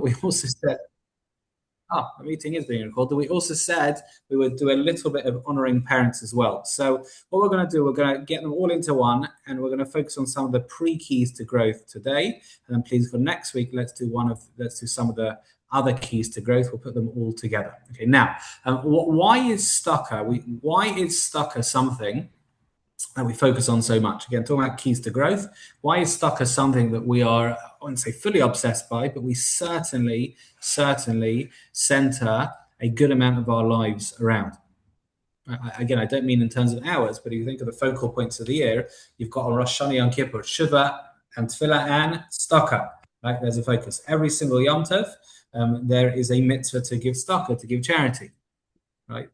we also said, the meeting is being recorded. We also said we would do a little bit of honoring parents as well. So what we're going to do, we're going to get them all into one, and we're going to focus on some of the pre-keys to growth today. And then please, for next week, let's do some of the other keys to growth. We'll put them all together. Okay. Now, why is Tzedaka something that we focus on so much? Again, talking about keys to growth. Why is Tzedaka something that we are, I wouldn't say fully obsessed by, but we certainly center a good amount of our lives around? Again, I don't mean in terms of hours, but if you think of the focal points of the year, you've got on Rosh Hashanah, Yom Kippur, Shuvah, and Tefillah, and Tzedaka. Right? There's a focus. Every single Yom Tov, there is a mitzvah to give tzedakah, to give charity, right?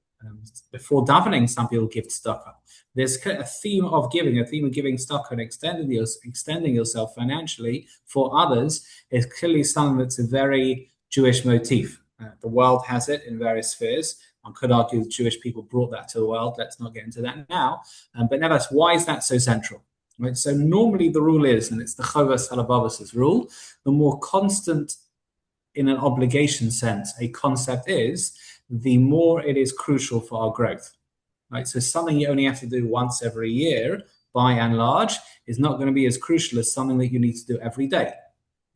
Before davening, some people give tzedakah. There's a theme of giving tzedakah and extending yourself financially for others is clearly something that's a very Jewish motif. The world has it in various spheres. One could argue that Jewish people brought that to the world. Let's not get into that now. But nevertheless, why is that so central? Right? So normally the rule is, and it's the Chovas Halabavas' rule, the more constant in an obligation sense a concept is, the more it is crucial for our growth. Right? So something you only have to do once every year, by and large, is not going to be as crucial as something that you need to do every day.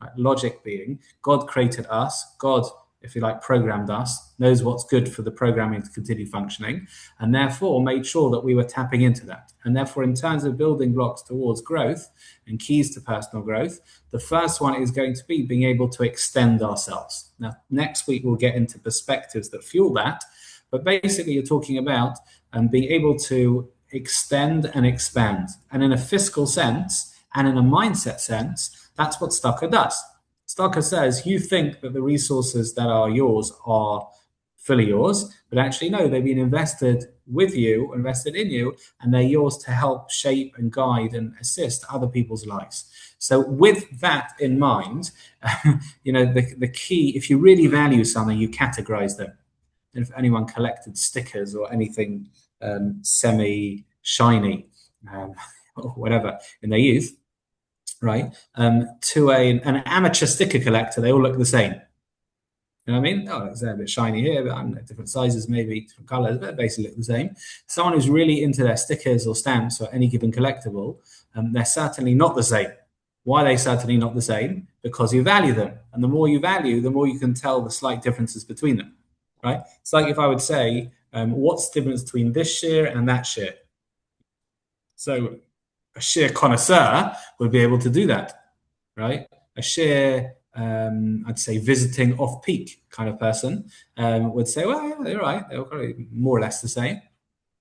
Right? Logic being, God created us, God, if you like, programmed us, knows what's good for the programming to continue functioning, and therefore made sure that we were tapping into that. And therefore, in terms of building blocks towards growth and keys to personal growth, the first one is going to be being able to extend ourselves. Now, next week, we'll get into perspectives that fuel that. But basically, you're talking about being able to extend and expand. And in a fiscal sense and in a mindset sense, that's what Tzedaka does. Tzedaka says you think that the resources that are yours are fully yours, but actually no, they've been invested with you, invested in you, and they're yours to help shape and guide and assist other people's lives. So with that in mind, the key, if you really value something, you categorize them. And if anyone collected stickers or anything semi-shiny or whatever in their youth, right, to an amateur sticker collector, they all look the same. You know what I mean? Oh, it's a bit shiny here, but I don't know, different sizes, maybe different colors, but they basically look the same. Someone who's really into their stickers or stamps or any given collectible, they're certainly not the same. Why are they certainly not the same? Because you value them. And the more you value, the more you can tell the slight differences between them, right? It's like if I would say, what's the difference between this share and that share? So a sheer connoisseur would be able to do that, right? A sheer, I'd say, visiting off-peak kind of person would say, well, yeah, they're right. They're probably more or less the same.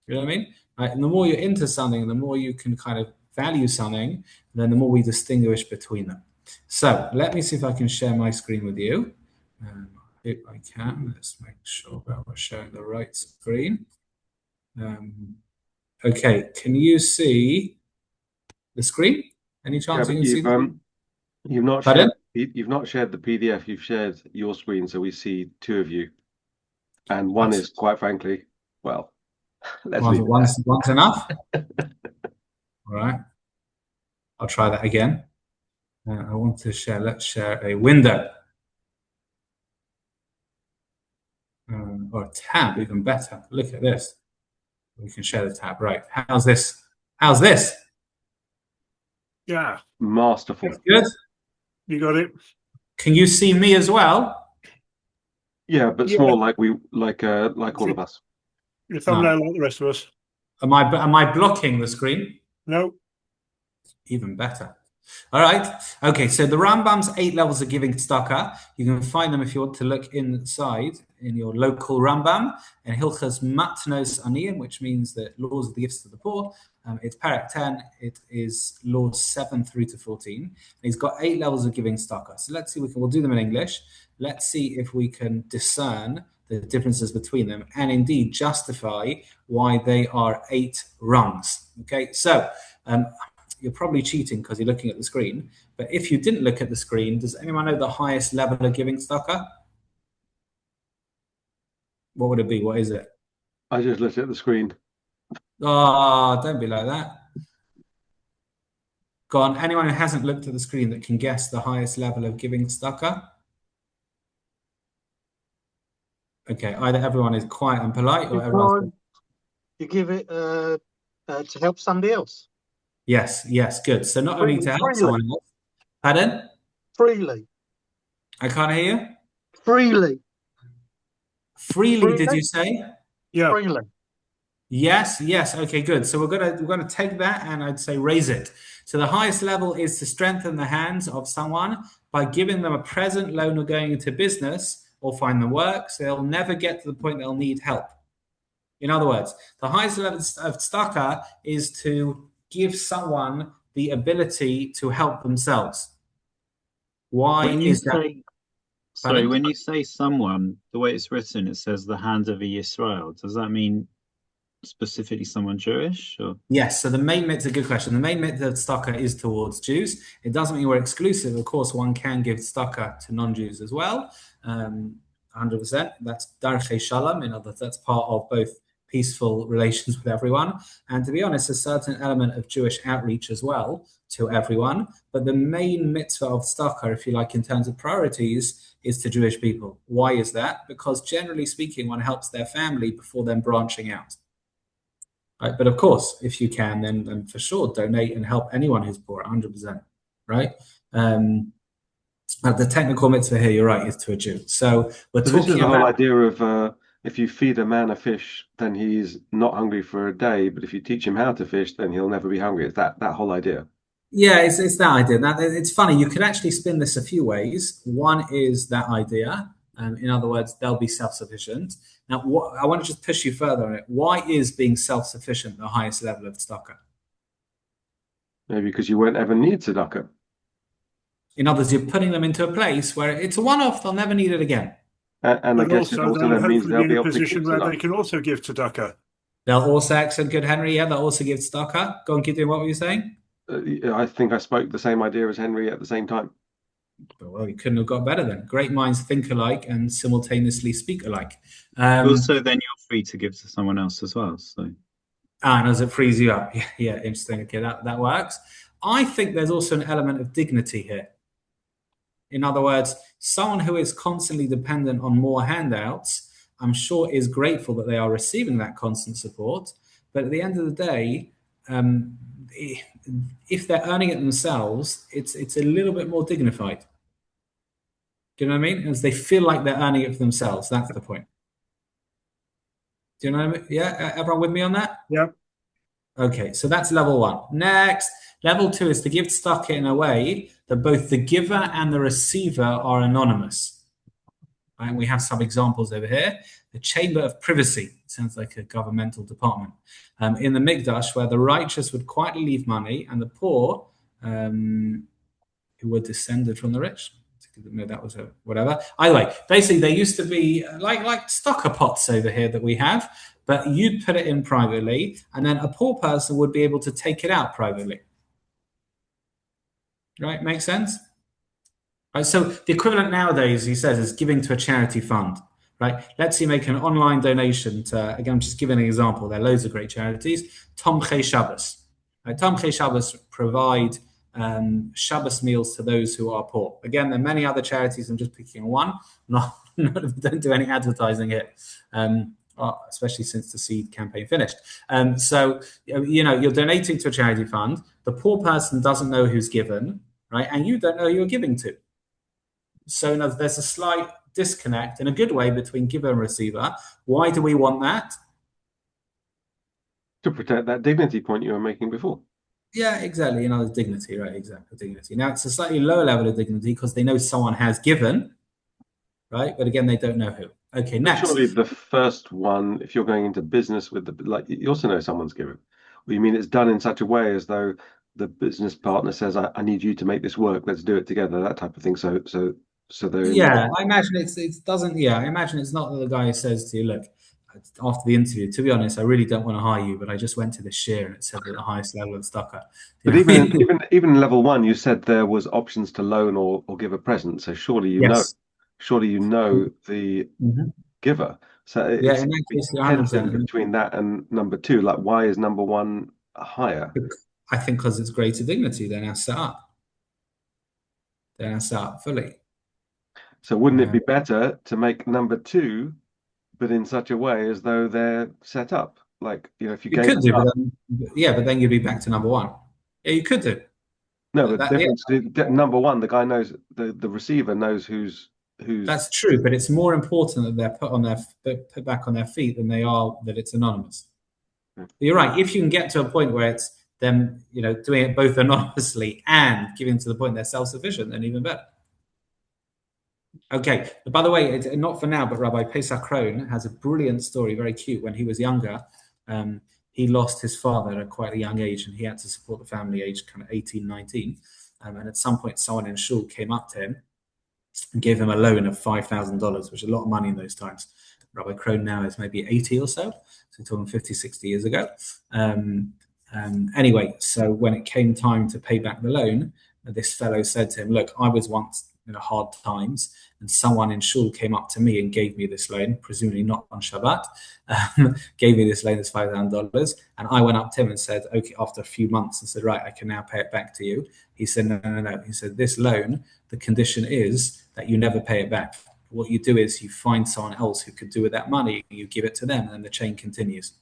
You know what I mean? Right? And the more you're into something, the more you can kind of value something, then the more we distinguish between them. So let me see if I can share my screen with you. If I can, let's make sure that we're sharing the right screen. Okay, can you see the screen? Any chance you can see them? You've not shared the PDF. You've shared your screen, so we see two of you, and one is, quite frankly, well, let's leave it there. One's enough. All right, I'll try that again. I want to share. Let's share a window or a tab, even better. Look at this. We can share the tab. Right. How's this? Yeah. Masterful. That's good. You got it. Can you see me as well? Yeah, but small, like all of us. Your thumbnail, like the rest of us. Am I blocking the screen? No. Even better. All right. Okay. So the Rambam's 8 levels of giving tzedakah. You can find them if you want to look inside in your local Rambam and Hilchas Matnos Aniyim, which means the laws of the gifts to the poor. It's Parak 10. It is laws 7 through to 14. And he's got 8 levels of giving tzedakah. So let's see. We'll do them in English. Let's see if we can discern the differences between them and indeed justify why they are 8 rungs. Okay. So you're probably cheating because you're looking at the screen. But if you didn't look at the screen, does anyone know the highest level of giving tzedakah? What would it be? What is it? I just looked at the screen. Oh, don't be like that. Go on. Anyone who hasn't looked at the screen that can guess the highest level of giving tzedakah? Okay, either everyone is quiet and polite, or everyone's... You give it to help somebody else. Yes, good. So not only to help someone else. Pardon? Freely. I can't hear you. Freely. Freely, did you say? Yeah. Freely. Yes. Okay, good. So we're gonna take that, and I'd say raise it. So the highest level is to strengthen the hands of someone by giving them a present, loan, or going into business or find them work, so they'll never get to the point they'll need help. In other words, the highest level of tzedakah is to give someone the ability to help themselves. Why is that? Sorry, when you say someone, the way it's written, it says the hand of a Yisrael. Does that mean specifically someone Jewish? Or? Yes, so the main mitzvah, good question. The main mitzvah of tzedakah is towards Jews. It doesn't mean we're exclusive. Of course, one can give tzedakah to non-Jews as well. 100%. That's darchei shalom. In other words, that's part of both peaceful relations with everyone. And to be honest, a certain element of Jewish outreach as well to everyone. But the main mitzvah of tzedakah, if you like, in terms of priorities, is to Jewish people. Why is that? Because generally speaking, one helps their family before then branching out. Right? But of course, if you can, then for sure, donate and help anyone who's poor, 100%. Right? The technical mitzvah here, you're right, is to a Jew. So we're talking this is the about whole idea of if you feed a man a fish, then he's not hungry for a day. But if you teach him how to fish, then he'll never be hungry. It's that whole idea. Yeah, it's that idea. Now, it's funny. You could actually spin this a few ways. One is that idea. In other words, they'll be self-sufficient. Now, I want to just push you further on it. Why is being self-sufficient the highest level of tzedakah? Maybe because you won't ever need tzedakah. In other words, you're putting them into a place where it's a one-off; they'll never need it again. And I guess it also then means they'll be able to position where they can also give tzedakah. They'll also, excellent, good Henry. Yeah, they'll also give tzedakah. Go on, keep doing what were you saying? I think I spoke the same idea as Henry at the same time. Well, you couldn't have got better then. Great minds think alike and simultaneously speak alike. Also, then you're free to give to someone else as well. So, and as it frees you up, yeah, interesting. Okay, that works. I think there's also an element of dignity here. In other words, someone who is constantly dependent on more handouts, I'm sure is grateful that they are receiving that constant support. But at the end of the day, if they're earning it themselves, it's a little bit more dignified. Do you know what I mean? As they feel like they're earning it for themselves. That's the point. Do you know what I mean? Yeah, everyone with me on that? Yeah. Okay, so that's level one. Next, level two is to give tzedakah in a way that both the giver and the receiver are anonymous. Right? We have some examples over here. The Chamber of Privacy, sounds like a governmental department, in the Mikdash, where the righteous would quietly leave money and the poor, who were descended from the rich, no, that was a whatever. Anyway, basically, there used to be like tzedakah pots over here that we have, but you'd put it in privately, and then a poor person would be able to take it out privately. Right? Make sense? Right, so the equivalent nowadays, he says, is giving to a charity fund. Right? Let's say you make an online donation to, again, I'm just giving an example. There are loads of great charities. Tomchei Shabbos. Right? Tomchei Shabbos provide Shabbos meals to those who are poor. Again, there are many other charities. I'm just picking one. Don't do any advertising here, especially since the seed campaign finished. So, you're donating to a charity fund. The poor person doesn't know who's given, right? And you don't know who you're giving to. So there's a slight disconnect in a good way between giver and receiver. Why do we want that? To protect that dignity point you were making before. Yeah, exactly. Dignity, right? Exactly, dignity. Now, it's a slightly lower level of dignity because they know someone has given, right? But again, they don't know who. Okay, next. Surely the first one, if you're going into business with you also know someone's given. Well, you mean it's done in such a way as though the business partner says, I need you to make this work. Let's do it together, that type of thing. So they're... Yeah, I imagine it doesn't, I imagine it's not that the guy says to you, look, after the interview, to be honest, I really don't want to hire you, but I just went to this share and it said that the highest level of tzedakah. But even level one, you said there was options to loan or give a present. So surely you know the giver. So it's in that case, 100%. Between that and number two, like why is number one higher? I think because it's greater dignity. They're now set up. They're now set up fully. So wouldn't it be better to make number two but in such a way as though they're set up. Like, if you You gave could do, stuff, but then you'd be back to number one. Yeah, you could do. no, but Yeah, difference. Number one, the guy knows, the receiver knows who's. that's true, but it's more important that they're put back on their feet than they are that it's anonymous. You're right. If you can get to a point where it's them, doing it both anonymously and giving to the point they're self-sufficient, then even better. Okay. By the way, not for now, but Rabbi Pesach Krohn has a brilliant story, very cute. When he was younger, he lost his father at quite a young age, and he had to support the family age kind of 18, 19. And at some point, someone in shul came up to him and gave him a loan of $5,000, which is a lot of money in those times. Rabbi Krohn now is maybe 80 or so. So talking 50, 60 years ago. Anyway, so when it came time to pay back the loan, this fellow said to him, look, I was once in hard times, and someone in shul came up to me and gave me this loan, presumably not on Shabbat, gave me this loan, this $5,000. And I went up to him and said, okay, after a few months, and said, right, I can now pay it back to you. He said, no. He said, this loan, the condition is that you never pay it back. What you do is you find someone else who could do with that money, you give it to them, and then the chain continues.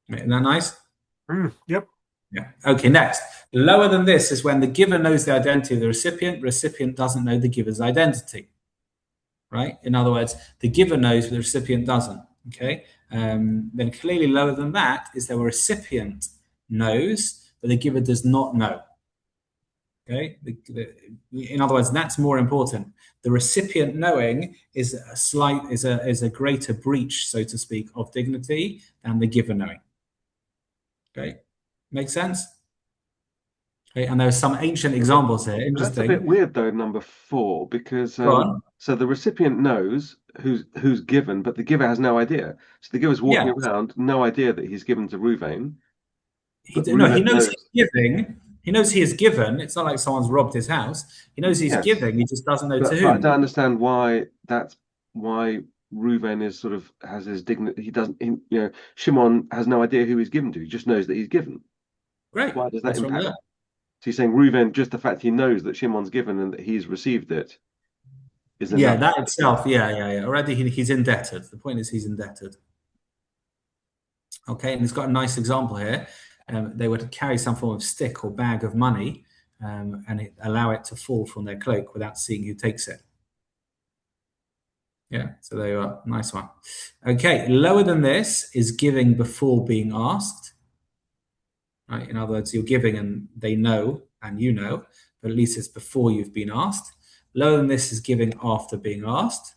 Isn't that nice? Yep. Yeah. Okay, next. Lower than this is when the giver knows the identity of the recipient doesn't know the giver's identity. Right? In other words, the giver knows, but the recipient doesn't. Okay? Then clearly lower than that is the recipient knows, but the giver does not know. Okay? In other words, that's more important. The recipient knowing is a greater breach, so to speak, of dignity than the giver knowing. Okay? Make sense? Okay, and there's some ancient examples here. Interesting. That's a bit weird, though, number 4, because so the recipient knows who's given, but the giver has no idea. So the giver's walking around, no idea that he's given to Ruvain. He knows he's giving. He knows he is given. It's not like someone's robbed his house. He knows he's giving. He just doesn't know to whom. I don't understand why Ruvain is has his dignity. He doesn't. Shimon has no idea who he's given to. He just knows that he's given. Great. Why does that impact? So he's saying Ruvain, just the fact he knows that Shimon's given and that he's received it is enough. Yeah, that itself. Yeah. Already he's indebted. The point is he's indebted. Okay, and he's got a nice example here. They were to carry some form of stick or bag of money and allow it to fall from their cloak without seeing who takes it. Yeah, so there you are. Nice one. Okay, lower than this is giving before being asked. Right? In other words, you're giving and they know and you know, but at least it's before you've been asked. Lower than this is giving after being asked.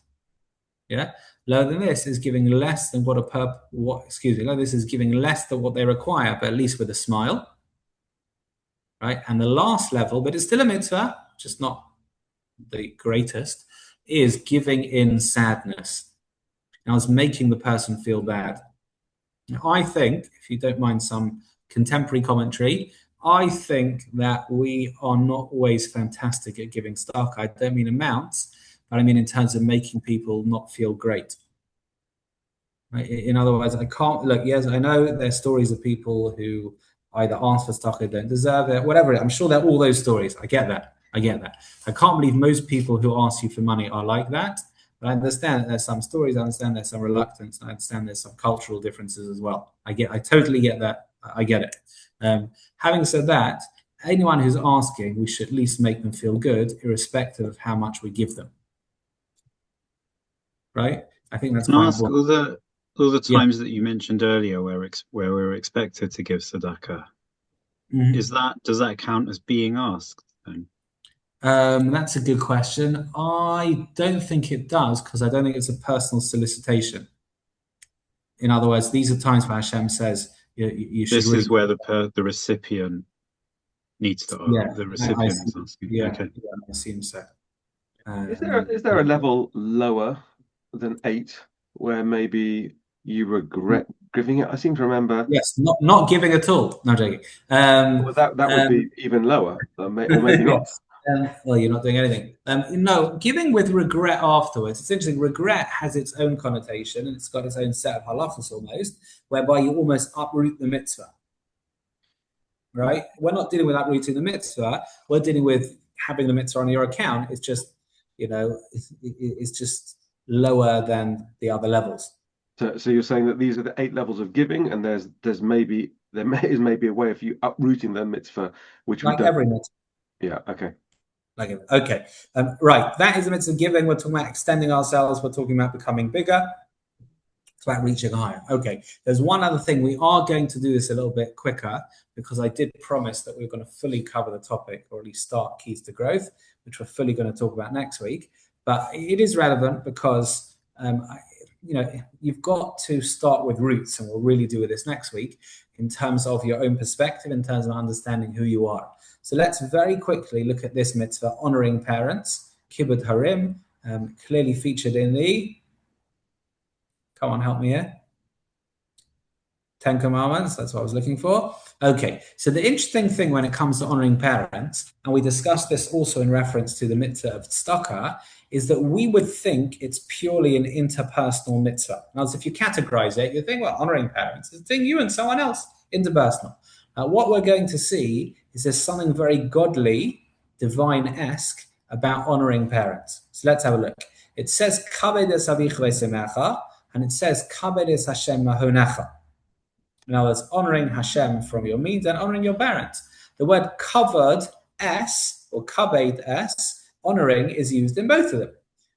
Yeah. Lower than this is giving less than lower than this is giving less than what they require, but at least with a smile. Right? And the last level, but it's still a mitzvah, just not the greatest, is giving in sadness. Now, it's making the person feel bad. Now, I think, if you don't mind some contemporary commentary, I think that we are not always fantastic at giving tzedakah. I don't mean amounts, but I mean in terms of making people not feel great. Right? In other words, I can't look. Yes, I know there's stories of people who either ask for tzedakah, don't deserve it, whatever. I'm sure there are all those stories. I get that. I can't believe most people who ask you for money are like that. But I understand that there's some stories. I understand there's some reluctance. I understand there's some cultural differences as well. I totally get that. I get it. Having said that, anyone who's asking, we should at least make them feel good, irrespective of how much we give them. Right? I think that's quite important. All the times that you mentioned earlier where we're expected to give tzedakah, does that count as being asked then? That's a good question. I don't think it does, because I don't think it's a personal solicitation. In other words, these are times where Hashem says you should. This is where the recipient needs to. The recipient is asking. Yeah, okay. Yeah, I assume so. Is there a level lower than 8 where maybe you regret giving it? I seem to remember. Yes, not giving at all. No, joking. Well, that would be even lower, or maybe not. Well, you're not doing anything. No, giving with regret afterwards. It's interesting. Regret has its own connotation, and it's got its own set of halachos almost, whereby you almost uproot the mitzvah. Right? We're not dealing with uprooting the mitzvah. We're dealing with having the mitzvah on your account. It's just, it's just lower than the other levels. So you're saying that these are the 8 levels of giving, and there is maybe a way of you uprooting the mitzvah, which we Like don't. every mitzvah. Yeah. Okay. Okay. Right. That is the mitzvah of giving. We're talking about extending ourselves. We're talking about becoming bigger. It's about reaching higher. Okay. There's one other thing. We are going to do this a little bit quicker because I did promise that we we're going to fully cover the topic, or at least start keys to growth, which we're fully going to talk about next week. But it is relevant because, you've got to start with roots, and we'll really do with this next week in terms of your own perspective, in terms of understanding who you are. So let's very quickly look at this mitzvah, honoring parents, kibbud harim, clearly featured in the, come on, help me here, 10 Commandments, that's what I was looking for. Okay, so the interesting thing when it comes to honoring parents, and we discussed this also in reference to the mitzvah of tzedakah, is that we would think it's purely an interpersonal mitzvah. Now, if you categorize it, you think, well, honoring parents is a thing you and someone else, interpersonal. What we're going to see is there's something very godly, divine-esque about honoring parents. So let's have a look. It says, Kabed es avich v'semecha, and it says, Kabed es Hashem mahonecha. In other words, honoring Hashem from your means and honoring your parents. The word covered es, or kabed es, honoring is used in both of them.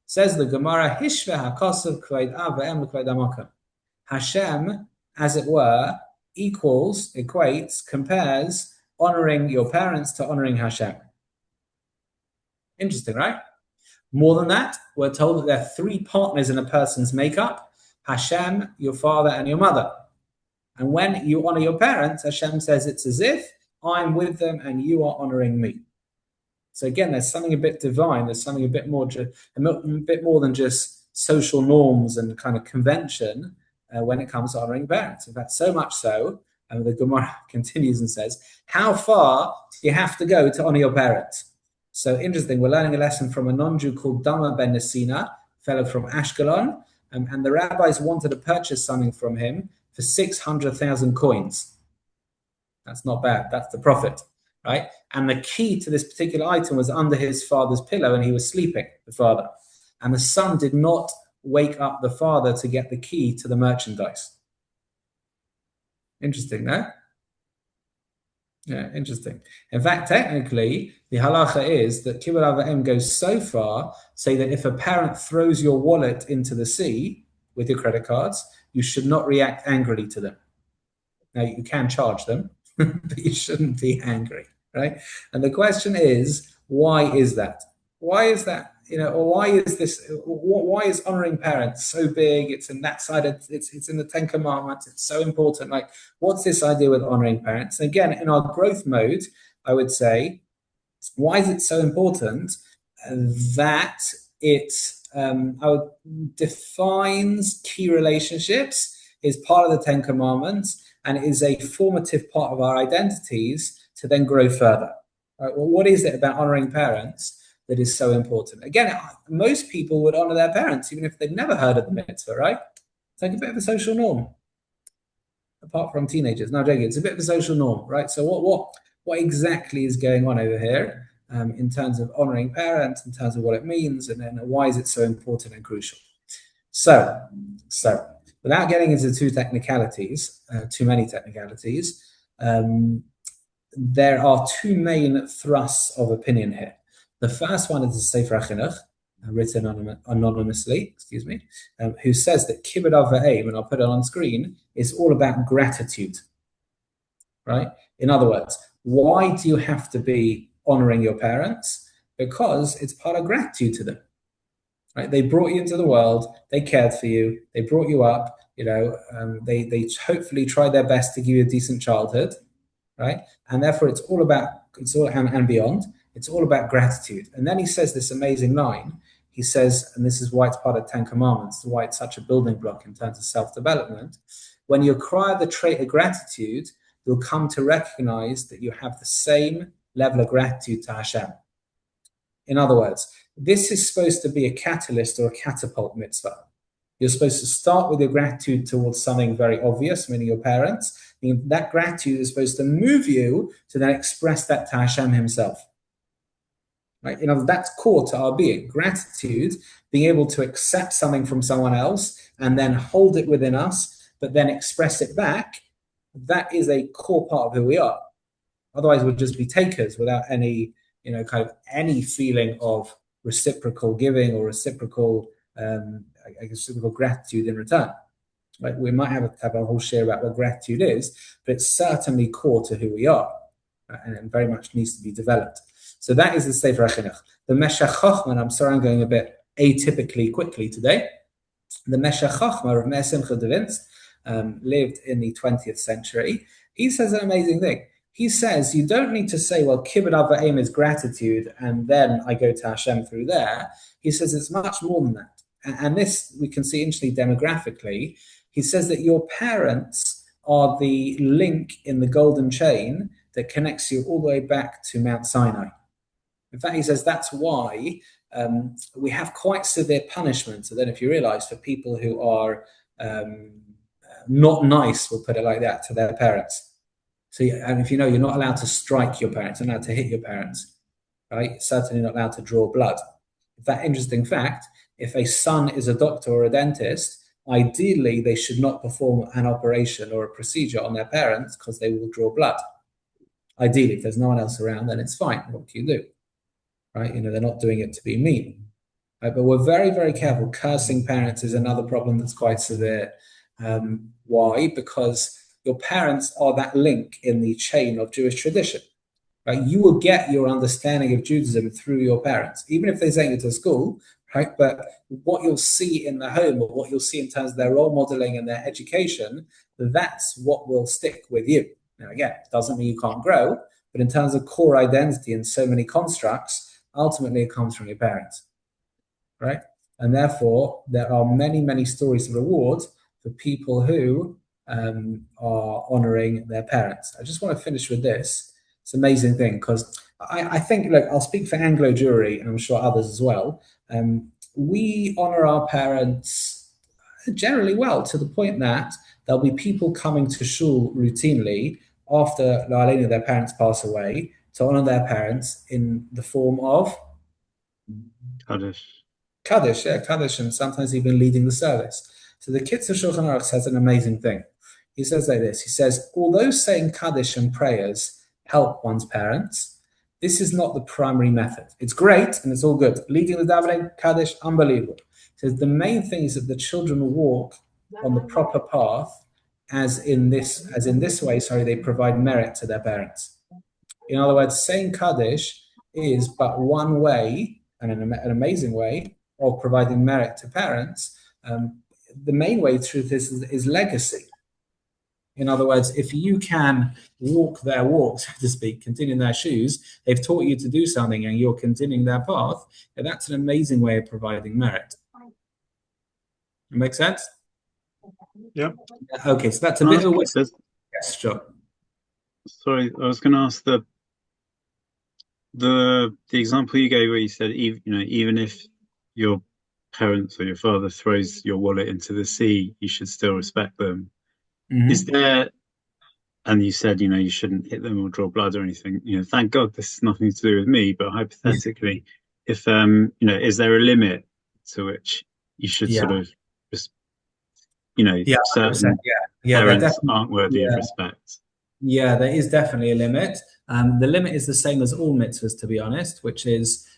Says the Gemara, Hishve hakosav kved av v'em kved amokim. Hashem, as it were, equates, compares honoring your parents to honoring Hashem. Interesting, right? More than that, we're told that there are 3 partners in a person's makeup: Hashem, your father, and your mother. And when you honor your parents, Hashem says it's as if I'm with them and you are honoring me. So again, there's something a bit divine. There's something a bit more than just social norms and kind of convention when it comes to honoring parents. In fact, so much so, and the Gemara continues and says, how far do you have to go to honor your parents? So interesting, we're learning a lesson from a non-Jew called Dama ben Nesina, fellow from Ashkelon, and the rabbis wanted to purchase something from him for 600,000 coins. That's not bad. That's the profit, right? And the key to this particular item was under his father's pillow, and he was sleeping, the father. And the son did not wake up the father to get the key to the merchandise. Interesting, no? Yeah, interesting. In fact, technically, the halacha is that kibbud av v'em goes so far, say that if a parent throws your wallet into the sea with your credit cards, you should not react angrily to them. Now, you can charge them, but you shouldn't be angry, right? And the question is, why is that? Why is that? Or why is this? Why is honoring parents so big? It's in that side. It's in the 10 Commandments. It's so important. Like, what's this idea with honoring parents? And again, in our growth mode, I would say, why is it so important that it defines key relationships, is part of the 10 Commandments, and is a formative part of our identities to then grow further. Right? Well, what is it about honoring parents that is so important? Again, most people would honor their parents, even if they've never heard of the mitzvah, right? It's like a bit of a social norm, apart from teenagers. No, joking, it's a bit of a social norm, right? So what exactly is going on over here in terms of honoring parents, in terms of what it means, and then why is it so important and crucial? So without getting into too many technicalities, there are 2 main thrusts of opinion here. The first one is the Sefer HaChinuch, written anonymously, who says that kibbud av v'em, and I'll put it on screen, is all about gratitude, right? In other words, why do you have to be honoring your parents? Because it's part of gratitude to them, right? They brought you into the world, they cared for you, they brought you up, they hopefully tried their best to give you a decent childhood, right? And therefore and beyond, it's all about gratitude. And then he says this amazing line. He says, and this is why it's part of 10 Commandments, why it's such a building block in terms of self-development. When you acquire the trait of gratitude, you'll come to recognize that you have the same level of gratitude to Hashem. In other words, this is supposed to be a catalyst or a catapult mitzvah. You're supposed to start with your gratitude towards something very obvious, meaning your parents. That gratitude is supposed to move you to then express that to Hashem himself. Right? You know, that's core to our being. Gratitude, being able to accept something from someone else and then hold it within us, but then express it back. That is a core part of who we are. Otherwise, we'll just be takers without any, kind of any feeling of reciprocal giving or reciprocal, reciprocal gratitude in return. Right? We might have a whole share about what gratitude is, but it's certainly core to who we are, and it very much needs to be developed. So that is the Sefer HaChinuch. The Meshech Chochmah, and I'm sorry I'm going a bit atypically quickly today. The Meshech Chochmah of Meir Simcha de Winst lived in the 20th century. He says an amazing thing. He says you don't need to say, well, kibbud av va'em is gratitude, and then I go to Hashem through there. He says it's much more than that. And this we can see interestingly demographically. He says that your parents are the link in the golden chain that connects you all the way back to Mount Sinai. In fact, he says that's why we have quite severe punishments. And then if you realize for people who are not nice, we'll put it like that, to their parents. So, and if you know, you're not allowed to strike your parents, you're not allowed to hit your parents, right? Certainly not allowed to draw blood. That interesting fact, if a son is a doctor or a dentist, ideally they should not perform an operation or a procedure on their parents because they will draw blood. Ideally, if there's no one else around, then it's fine. What can you do? Right? They're not doing it to be mean. Right? But we're very, very careful. Cursing parents is another problem that's quite severe. Why? Because your parents are that link in the chain of Jewish tradition. Right? You will get your understanding of Judaism through your parents, even if they send you to school, right? But what you'll see in the home, or what you'll see in terms of their role modeling and their education, that's what will stick with you. Now, again, it doesn't mean you can't grow, but in terms of core identity and so many constructs, ultimately it comes from your parents, right? And therefore, there are many, many stories of reward for people who are honoring their parents. I just want to finish with this. It's an amazing thing because I think, look, I'll speak for Anglo Jewry, and I'm sure others as well. We honor our parents generally well, to the point that there'll be people coming to shul routinely after their parents pass away to honor their parents in the form of Kaddish, and sometimes even leading the service. So the Kitzur Shulchan Aruch says an amazing thing. He says like this. He says, although saying Kaddish and prayers help one's parents, this is not the primary method. It's great and it's all good. Leading the davening, Kaddish, unbelievable. He says the main thing is that the children walk on the proper path, as in this way, they provide merit to their parents. In other words, saying Kaddish is but one way, and an amazing way, of providing merit to parents. The main way through this is legacy. In other words, if you can walk their walk, so to speak, continue in their shoes, they've taught you to do something and you're continuing their path, that's an amazing way of providing merit. It makes sense? Yeah. Okay, so that's a bit of a... Yes, sure. Sorry, I was going to ask the example you gave where you said, even if your parents or your father throws your wallet into the sea, you should still respect them. Mm-hmm. Is there, and you said, you shouldn't hit them or draw blood or anything. Thank God this has nothing to do with me, but hypothetically, if, is there a limit to which you should sort of just, certain parents aren't worthy of respect? Yeah, there is definitely a limit. The limit is the same as all mitzvahs, to be honest, which is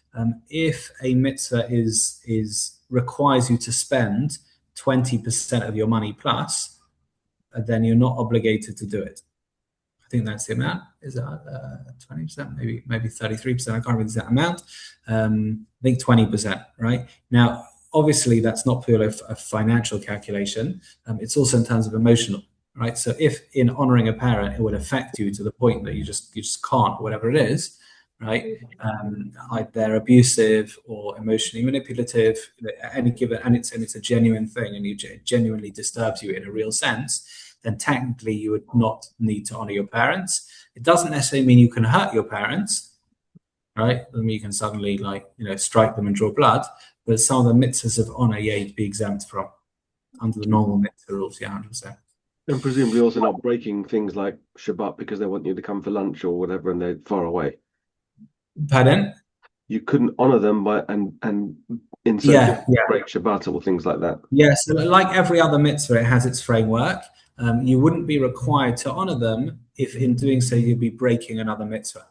if a mitzvah requires you to spend 20% of your money plus, then you're not obligated to do it. I think that's the amount. Is that 20%? Maybe 33%. I can't remember the exact amount. I think 20%, right? Now, obviously, that's not purely a financial calculation. It's also in terms of emotional, right? So if in honoring a parent, it would affect you to the point that you just can't, whatever it is, right? They're abusive or emotionally manipulative, and it's a genuine thing, and it genuinely disturbs you in a real sense, then technically you would not need to honor your parents. It doesn't necessarily mean you can hurt your parents, right? It doesn't mean you can suddenly strike them and draw blood, but some of the mitzvahs of honor, you'd be exempt from under the normal mitzvah rules, 100%. And presumably also not breaking things like Shabbat because they want you to come for lunch or whatever and they're far away. Pardon? you couldn't honor them by and insert Yeah, yeah. break Shabbat or things like that. Yes, so like every other mitzvah, it has its framework. You wouldn't be required to honor them if in doing so you'd be breaking another mitzvah.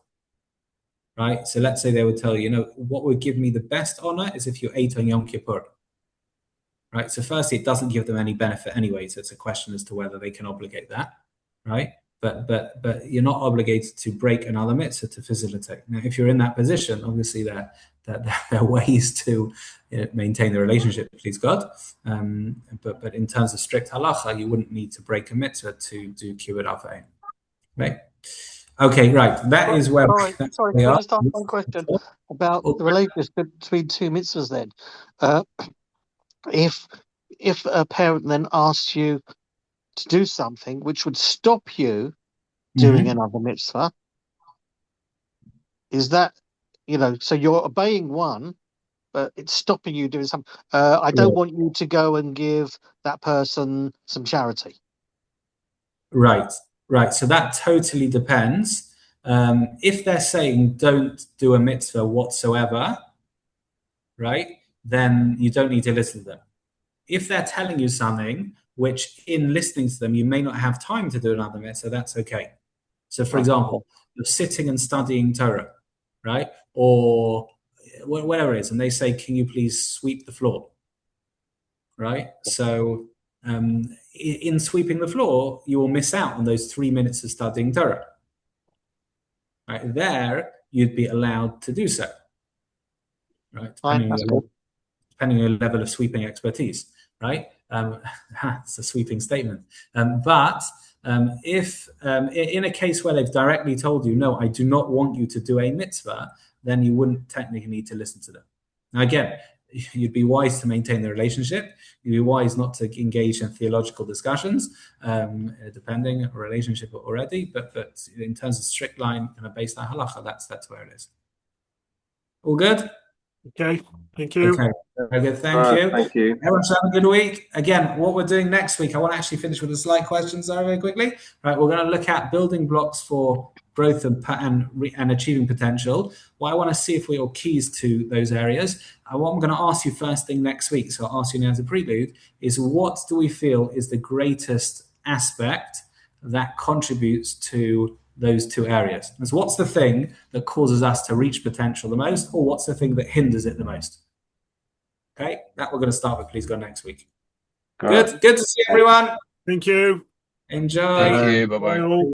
Right? So let's say they would tell you, what would give me the best honor is if you ate on Yom Kippur. Right? So firstly, it doesn't give them any benefit anyway. So it's a question as to whether they can obligate that. Right? But you're not obligated to break another mitzvah to facilitate. Now, if you're in that position, obviously there are ways to maintain the relationship, please God. But in terms of strict halacha, you wouldn't need to break a mitzvah to do kibbud avayim. Right? Okay, right. That is where Sorry, we can I are. just ask one question about the relationship between two mitzvahs then? If a parent then asks you to do something which would stop you doing another mitzvah, is that, so you're obeying one, but it's stopping you doing something. I don't want you to go and give that person some charity. Right. So that totally depends. If they're saying don't do a mitzvah whatsoever, right, then you don't need to listen to them. If they're telling you something which in listening to them you may not have time to do another mitzvah, that's okay. So for example, you're sitting and studying Torah, right, or whatever it is, and they say, can you please sweep the floor, right? So in sweeping the floor, you will miss out on those 3 minutes of studying Torah. Right there, you'd be allowed to do so, right? Depending on your level of sweeping expertise, right? It's a sweeping statement. But if in a case where they've directly told you, no, I do not want you to do a mitzvah, then you wouldn't technically need to listen to them. Now, again, you'd be wise to maintain the relationship. You'd be wise not to engage in theological discussions, depending on a relationship already. But in terms of strict line, kind of based on halacha, that's where it is. All good? Okay, thank you. Okay, very good. Thank you. Thank you. Everyone should have a good week. Again, what we're doing next week, I want to actually finish with a slight question, sorry, very quickly. Right, we're going to look at building blocks for growth and achieving potential. What I want to see if we are keys to those areas. What I'm going to ask you first thing next week, so I'll ask you now as a prelude, is what do we feel is the greatest aspect that contributes to those two areas? So what's the thing that causes us to reach potential the most, or what's the thing that hinders it the most? Okay, that we're going to start with. Please go next week. Good to see everyone. Thank you. Enjoy. Thank you. Bye-bye. Bye all.